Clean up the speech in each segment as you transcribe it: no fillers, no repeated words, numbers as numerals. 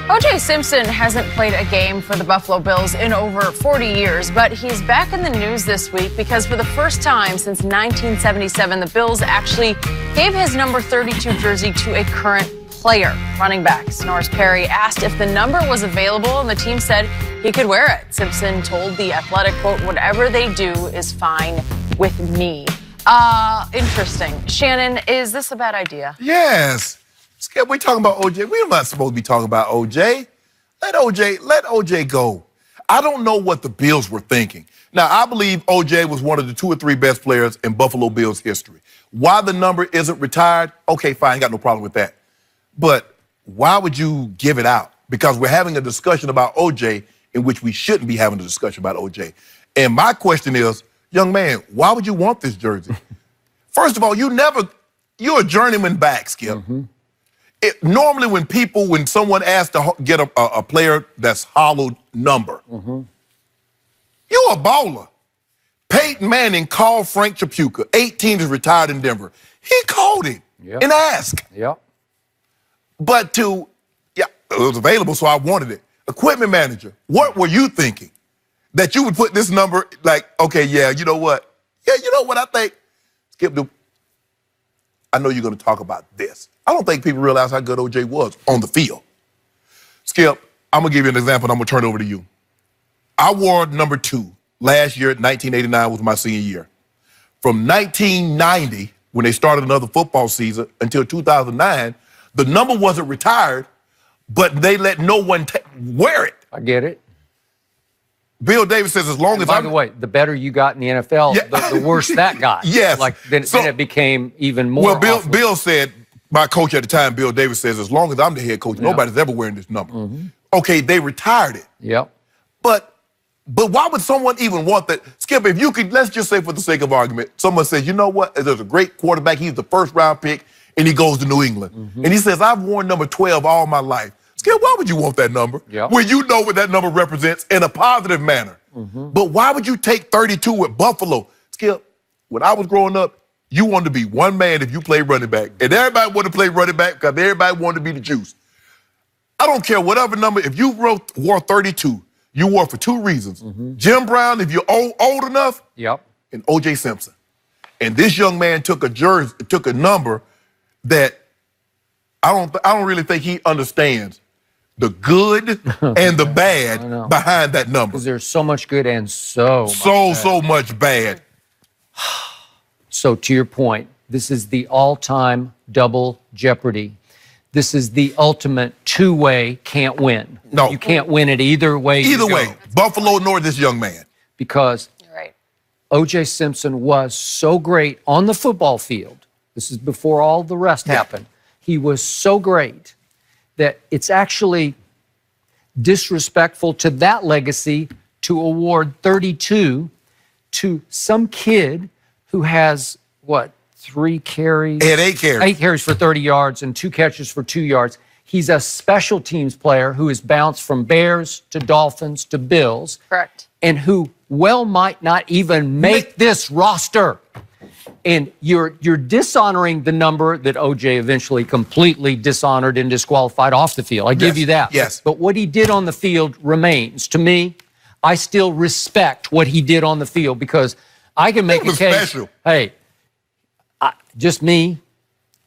OJ Simpson hasn't played a game for the Buffalo Bills in over 40 years, but he's back in the news this week because for the first time since 1977, the Bills actually gave his number 32 jersey to a current player. Running back Norris Perry asked if the number was available, and the team said he could wear it. Simpson told The Athletic, quote, "Whatever they do is fine with me." Interesting. Shannon, is this a bad idea? Yes. Skip, we talking about OJ. We're not supposed to be talking about OJ. Let OJ go. I don't know what the Bills were thinking. Now, I believe OJ was one of the 2 or 3 best players in Buffalo Bills history. Why the number isn't retired, okay, fine, got no problem with that. But why would you give it out? Because we're having a discussion about OJ in which we shouldn't be having a discussion about OJ. And my question is, young man, why would you want this jersey? First of all, you're a journeyman back, Skip. Mm-hmm. Normally when someone asks to get a player that's hollowed number, mm-hmm. You're a baller. Peyton Manning called Frank Chapuka, 18 is retired in Denver. He called him and asked. Yep. But it was available, so I wanted it. Equipment manager, what were you thinking? That you would put this number like, okay, yeah, you know what? Yeah, you know what I think? Skip, I know you're going to talk about this. I don't think people realize how good OJ was on the field. Skip, I'm going to give you an example, and I'm going to turn it over to you. I wore number 2 last year. 1989 was my senior year. From 1990, when they started another football season, until 2009, the number wasn't retired, but they let no one wear it. I get it. Bill Davis says as long as by the way, the better you got in the NFL, the worse that got. Yes. Then it became even more. Well, Bill said, my coach at the time, Bill Davis, says, as long as I'm the head coach, nobody's ever wearing this number. Mm-hmm. Okay, they retired it. Yep. But why would someone even want that? Skip, if you could, let's just say for the sake of argument, someone says, you know what, there's a great quarterback, he's the first-round pick, and he goes to New England. Mm-hmm. And he says, I've worn number 12 all my life. Skip, why would you want that number? Yep. When you know what that number represents in a positive manner. Mm-hmm. But why would you take 32 with Buffalo? Skip, when I was growing up, you wanted to be one man if you played running back. And everybody wanted to play running back because everybody wanted to be the juice. I don't care whatever number. If you wore 32, you wore for 2 reasons. Mm-hmm. Jim Brown, if you're old enough, and OJ Simpson. And this young man took a number that I don't really think he understands the good and the bad behind that number. Because there's so much good and so much bad. So to your point, this is the all-time double jeopardy. This is the ultimate 2-way can't win. No. You can't win it either way. Either way, Buffalo nor this young man. Because O.J. Simpson was so great on the football field. This is before all the rest happened. He was so great that it's actually disrespectful to that legacy to award 32 to some kid who has, 3 carries? He had 8 carries. 8 carries for 30 yards and 2 catches for 2 yards. He's a special teams player who has bounced from Bears to Dolphins to Bills. Correct. And who might not even make this roster. And you're dishonoring the number that OJ eventually completely dishonored and disqualified off the field. I give you that. Yes. But what he did on the field remains. To me, I still respect what he did on the field because I can make a case. Special. Hey, just me.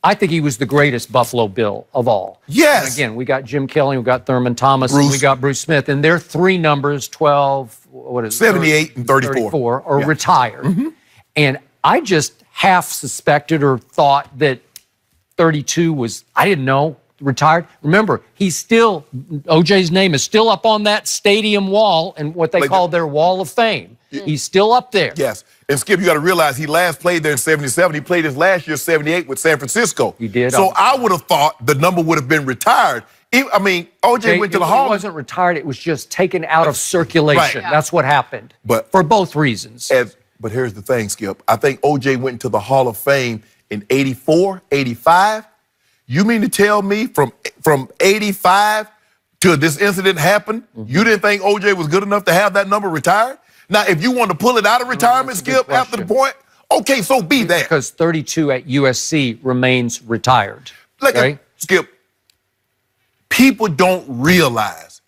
I think he was the greatest Buffalo Bill of all. Yes. And again, we got Jim Kelly, we got Thurman Thomas, and we got Bruce Smith. And their 3 numbers, 12, 78 and 34. Are retired. Mm-hmm. And I just half suspected or thought that 32 was, I didn't know, retired. Remember, OJ's name is still up on that stadium wall and what they call their wall of fame. He's still up there. Yes. And Skip, you got to realize he last played there in 77. He played his last year, 78, with San Francisco. He did. So I would have thought the number would have been retired. OJ went to the Hall. It wasn't retired. It was just taken out of circulation. Right. That's what happened. But for both reasons. But here's the thing, Skip. I think OJ went into the Hall of Fame in 84, 85. You mean to tell me from 85 till this incident happened, you didn't think OJ was good enough to have that number retired? Now, if you want to pull it out of retirement, Skip, after the point, okay, so be that. Because 32 at USC remains retired. Skip, people don't realize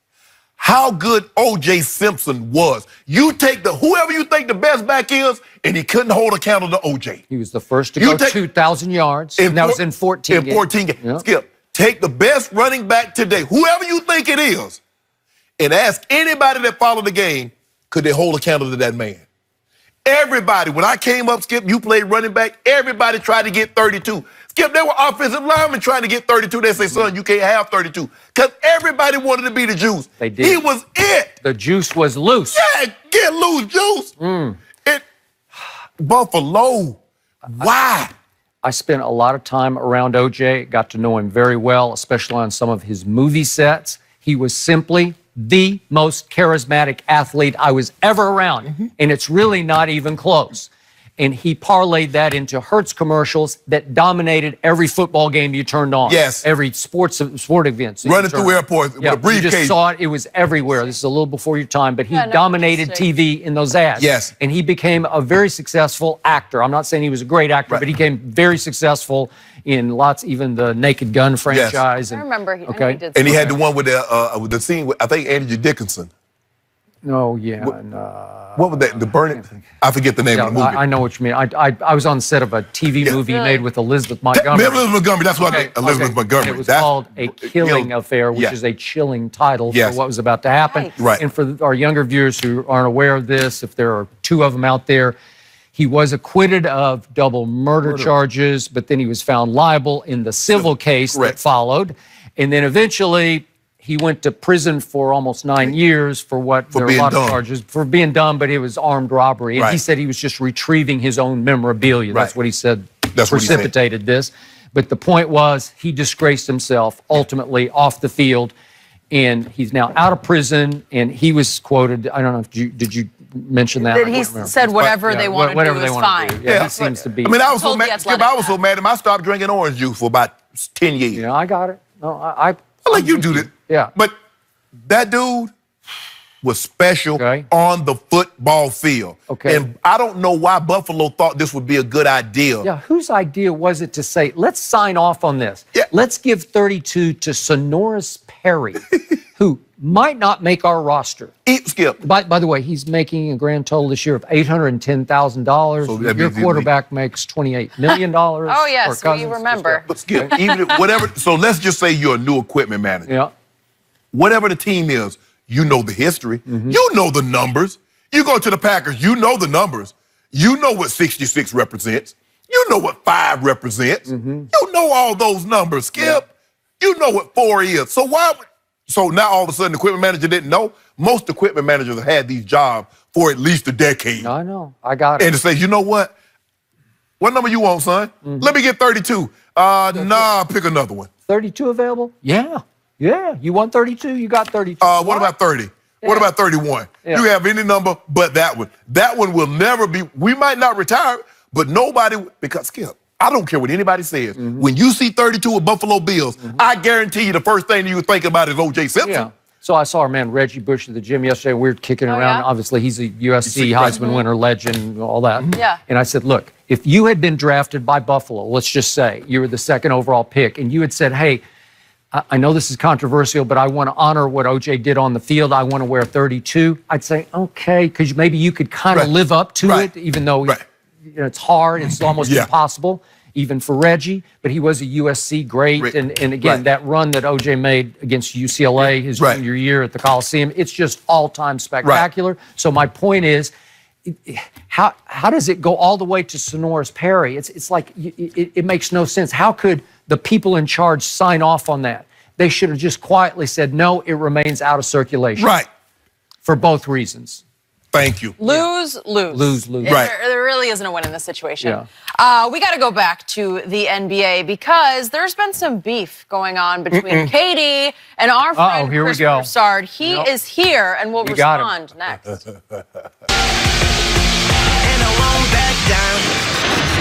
how good OJ Simpson was. You take whoever you think the best back is, and he couldn't hold a candle to OJ. He was the first to go 2,000 yards, and that was in 14 games. In 14 games. Yep. Skip, take the best running back today, whoever you think it is, and ask anybody that followed the game, could they hold a candle to that man? Everybody, when I came up, Skip, you played running back, everybody tried to get 32. Skip, there were offensive linemen trying to get 32. They say, son, you can't have 32. Because everybody wanted to be the juice. They did. He was it. The juice was loose. Yeah, get loose, juice. Buffalo, why? I spent a lot of time around OJ, got to know him very well, especially on some of his movie sets. He was simply the most charismatic athlete I was ever around, and it's really not even close. And he parlayed that into Hertz commercials that dominated every football game you turned on. Yes. Every sport event. Running through airports with a briefcase. You just saw it. It was everywhere. This is a little before your time, but he dominated TV in those ads. Yes. And he became a very successful actor. I'm not saying he was a great actor, but he became very successful in lots, even the Naked Gun franchise. I remember he did. And he had the one with the scene with, I think, Andrew Dickinson. Oh, yeah. What was that? The Burning? I forget the name of the movie. I know what you mean. I was on the set of a TV movie made with Elizabeth Montgomery. Elizabeth Montgomery, that's what I meant. Elizabeth Montgomery. It was called A Killing Affair, which is a chilling title for what was about to happen. Right. And for our younger viewers who aren't aware of this, if there are two of them out there, he was acquitted of double murder charges, but then he was found liable in the civil case that followed. And then eventually he went to prison for almost 9 years for there are a lot of charges for being dumb, but it was armed robbery. And he said he was just retrieving his own memorabilia. That's what he said precipitated this. But the point was he disgraced himself ultimately off the field, and he's now out of prison. And he was quoted, I don't know if did you mention that? That he said whatever they want to do is fine. Yeah, he seems to be. I mean, I was so mad. Skip, I was so mad at him. I stopped drinking orange juice for about 10 years. Yeah, I got it. No, I let you do that. Yeah. But that dude was special on the football field. Okay. And I don't know why Buffalo thought this would be a good idea. Yeah, whose idea was it to say, let's sign off on this? Yeah. Let's give 32 to Sonoris Perry, who might not make our roster. Skip. By the way, he's making a grand total this year of $810,000. So your quarterback makes $28 million. Oh, yes, we remember. But Skip, even whatever. So let's just say you're a new equipment manager. Yeah. Whatever the team is, you know the history. You know the numbers. You go to the Packers, you know the numbers. You know what 66 represents. You know what 5 represents. You know all those numbers, Skip. Yeah. You know what 4 is. So so now all of a sudden the equipment manager didn't know? Most equipment managers have had these jobs for at least a decade. I know. I got it. And to say, you know what? What number you want, son? Let me get 32. Nah, pick another one. 32 available? Yeah. Yeah, you want 32? You got 32. What about 30? Yeah. What about 31? Yeah. You have any number but that one. That one will never be, we might not retire, but nobody, because Skip, I don't care what anybody says. When you see 32 with Buffalo Bills, I guarantee you the first thing you think about is OJ Simpson. Yeah. So I saw our man Reggie Bush at the gym yesterday. We were kicking around. Yeah? Obviously, he's a USC Heisman winner, legend, all that. Yeah. And I said, look, if you had been drafted by Buffalo, let's just say you were the second overall pick, and you had said, hey, I know this is controversial, but I want to honor what OJ did on the field. I want to wear 32. I'd say, okay, because maybe you could kind of live up to it, even though it's hard. It's almost impossible, even for Reggie. But he was a USC great. And again, that run that OJ made against UCLA his junior year at the Coliseum, it's just all-time spectacular. So my point is, how does it go all the way to Sonoris Perry? It's like it makes no sense. How could the people in charge sign off on that? They should have just quietly said, no, it remains out of circulation. Right. For both reasons. Thank you. Lose. Right. There really isn't a win in this situation. Yeah. We got to go back to the NBA because there's been some beef going on between KD and our friend Chris Broussard. He is here and will respond next. And I won't back down.